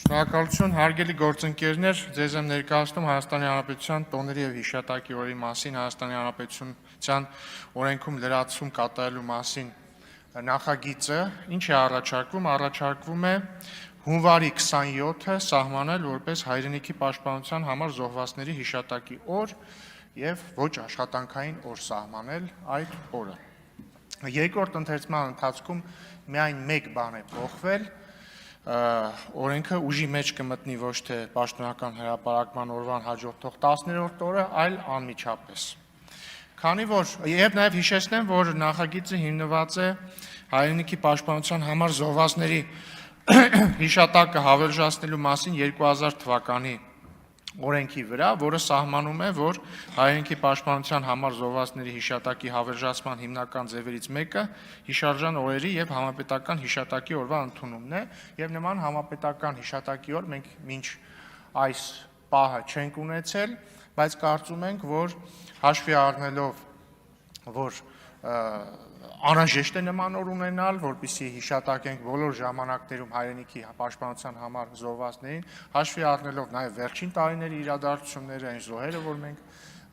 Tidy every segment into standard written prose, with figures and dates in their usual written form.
Շնորհակալություն, հարգելի գործընկերներ, ձեզ եմ ներկայացնում Հայաստանի Հանրապետության տոների եւ հիշատակի օրի մասին, Հայաստանի Հանրապետության օրենքում լրացում կատարելու մասին նախագիծը, ինչ է առաջարկվում, առաջարկվում է հունվարի 27-ը սահմանել որպես հայրենիքի պաշտպանության համար զոհվածների հիշատակի օր եւ ոչ աշխատանքային օր սահմանել այդ օրը։ Երկրորդ ընթերցման ընթացքում միայն մեկ բան է փոխվել, օրենքը ուժի մեջ կմտնի ոչ թե պաշտոնական հրապարակման օրվան հաջորդող 10-րդ օրը, այլ անմիջապես։ Քանի որ եւ նաեւ հիշեցնեմ, որ նախագիծը հիմնված է հայրենիքի պաշտպանության համար զոհվածների հիշատակը հավերժացնելու մասին 2000 թվականի օրենքի վրա, որը սահմանում է, որ հայրենիքի պաշտպանության համար զոհվածների հիշատակի հավերժացման հիմնական ձևերից մեկը հիշարժան օրերի եւ համապետական հիշատակի օրվա ընդունումն է, եւ նման համապետական հիշատակի օր մենք մինչ այս պահը չենք ունեցել, բայց կարծում ենք, որ հաշվի առնելով, որ անհրաժեշտ է նման օր ունենալ, որպեսզի հիշատակենք բոլոր ժամանակներում հայրենիքի պաշտպանության համար զոհվածներին, հաշվի առնելով նաև վերջին տարիների իրադարձությունները, այն զոհերը, որ մենք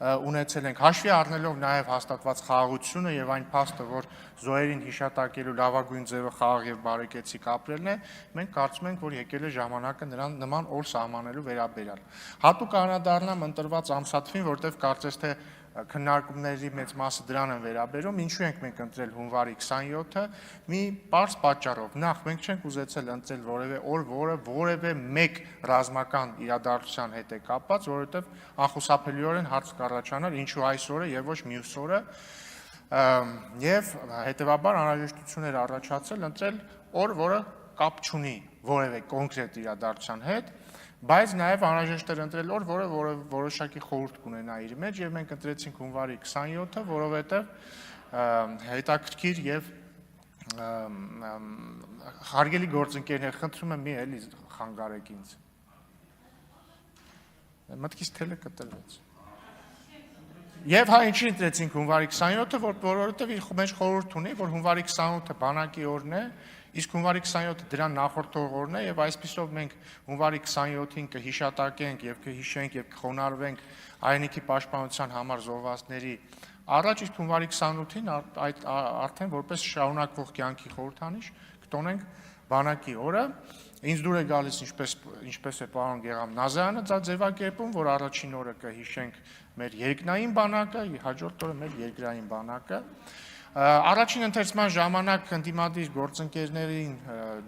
ունեցել ենք, հաշվի առնելով նաև հաստատված խաղաղությունը եւ այն փաստը, որ զոհերին հիշատակելու լավագույն ձևը խաղաղ եւ բարեկեցիկ ապրելն է, մենք կարծում ենք, որ եկել է ժամանակը նրան նման օր սահմանելու վերաբերյալ։ Հատուկ անդրադառնամ ընտրված ամսաթվին, որտեղ կարծես թե քննարկումների մեծ մասը դրան են վերաբերում, ինչու ենք մենք ընտրել հունվարի 27-ը, մի պարզ պատճառով։ Նախ մենք չենք ուզեցել ընտրել որևէ օր, որը որևէ մեկ ռազմական իրադարձության հետ է կապված, որովհետև անխուսափելիորեն հարց կառաջանար ինչու այս օրը եւ ոչ մյուս օրը, եւ հետեւաբար անհրաժեշտություն էր առաջացել ընտրել օր, որը կապ չունի որևէ կոնկրետ իրադարձության հետ, բայց նաև անհրաժեշտ էր ընտրել օր, որը որոշակի խորհուրդ կունենա իր մեջ, եւ մենք ընտրեցինք հունվարի 27-ը, որովհետեւ հետաքրքիր եւ հարգելի գործընկերներ, խնդրում եմ մի էլի խանգարեք ինձ։ Մտքից թելը կտրվեց։ Եվ հա ինչի ընտրեցինք հունվարի 27-ը, որովհետեւ իր մեջ խորհուրդ ունի, որ հունվարի 28-ը բանակի օրն է, իսկ հունվարի 27-ը դրան նախորդող օրն է, եւ այսպիսով մենք հունվարի 27-ին կհիշատակենք եւ կհիշենք եւ կխոնարհվենք հայրենիքի պաշտպանության համար զոհվածների առաջ, իսկ հունվարի 28-ին այդ արդեն որպես շարունակվող կյանքի խորհրդանիշ կտոնենք բանակի օրը։ Ինձ դուր է գալիս ինչպես է պարոն Գեգամ Նազարյանը դա ձևակերպում, որ առաջին օրը կհիշենք մեր երկնային բանակը, հաջորդ օրը մեր երկրային բանակը։ Առաջին ընթերցման ժամանակ ընդդիմադիր գործընկերներին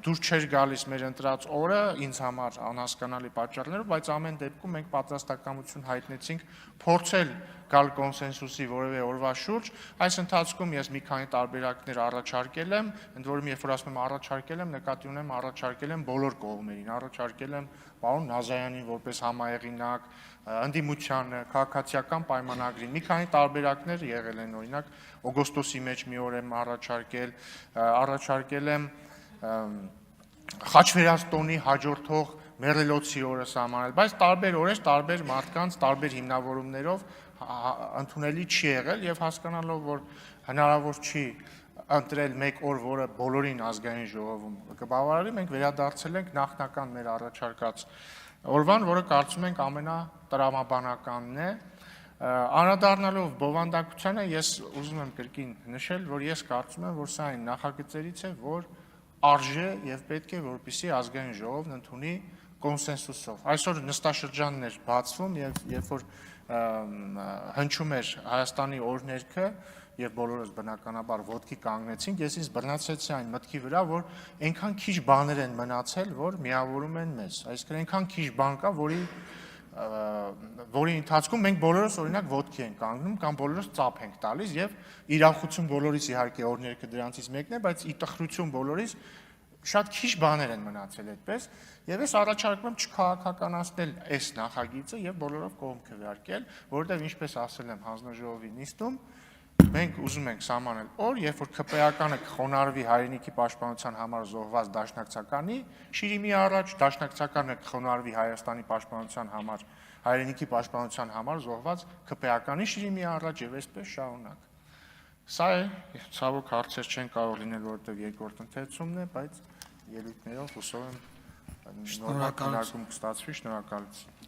դուր չէր գալիս մեր ընտրած օրը, ինձ համար անհասկանալի պատճառներով, բայց ամեն դեպքում մենք պատրաստակամություն հայտնեցինք փորձել գալ կոնսենսուսի որևէ օրվա շուրջ։ Այս ընթացքում ես մի քանի տարբերակներ առաջարկել եմ, ընդ որում երբ որ ասում եմ առաջարկել եմ, նկատի ունեմ առաջարկել եմ բոլոր կողմերին, առաջարկել եմ պարոն Նազարյանին որպես համահեղինակ, ընդդիմությանը, քաղաքացիական պայմանագրին, մի քանի տարբերակներ եղել են, օրինակ օգոստոսի մեջ մի օր եմ առաջարկել եմ Խաչվերած տոնի հաջորդող մեռելոցի օրը սահմանել, բայց տարբեր օրեր, տարբեր մարդկանց, տարբեր հիմնավորումներով ընդունելի չի եղել եւ հասկանալով, որ հնարավոր չի ընտրել մեկ օր, որը բոլորին ազգային ժողովում կբավարարի, մենք վերադարձել ենք նախնական մեր առաջարկած օրվան, որը կարծում ենք ամենատրամաբանականն է։ Անդրադառնալով բովանդակությանը, ես ուզում եմ կրկին նշել, որ ես կարծում եմ, որ սա այն նախագծերից է, որ արժե եւ պետք է որպեսզի ազգային ժողովն ընդունի կոնսենսուսով։ Այսօր նստաշրջանն էր բացվում եւ երբ որ հնչում էր Հայաստանի օրհներգը եւ բոլորս բնականաբար ոտքի կանգնեցինք, ես ինձ բռնացրեցի այն մտքի վրա, որ այնքան քիչ բաներ են մնացել, որ միավորում են մեզ։ Այսինքն այնքան քիչ բան կա, որի ընթացքում մենք բոլորս օրինակ ոտքի ենք կանգնում կամ բոլորս ծափ ենք տալիս եւ իրախություն բոլորիս իհարկե օրհներգը դրանցից մեկն է, բայց ի տխրություն բոլորիս շատ քիչ բաներ են մնացել այդպես, եւ ես առաջարկում եմ չքաղաքականացնել այս նախագիծը եւ բոլորով կողմ քվեարկել, որովհետեւ ինչպես ասել եմ հանձնաժողովի նիստում, մենք ուզում ենք սահմանել օր, երբ որ ԿՊԵ-ականը կխոնարհվի հայրենիքի պաշտպանության համար զոհված դաշնակցականի շիրիմի առաջ, դաշնակցականը կխոնարհվի Հայաստանի պաշտպանության համար, հայրենիքի պաշտպանության համար զոհված ԿՊԵ-ականի շիրիմի առաջ եւ այսպես շարունակ։ Սա է, ցավոք հարցեր չեն կարող լինել, որովհետեւ երկրորդ ընթերցումն է, բայց ելույթներով հուսով եմ նորմալ քննարկում կստացվի, շնորհակալություն։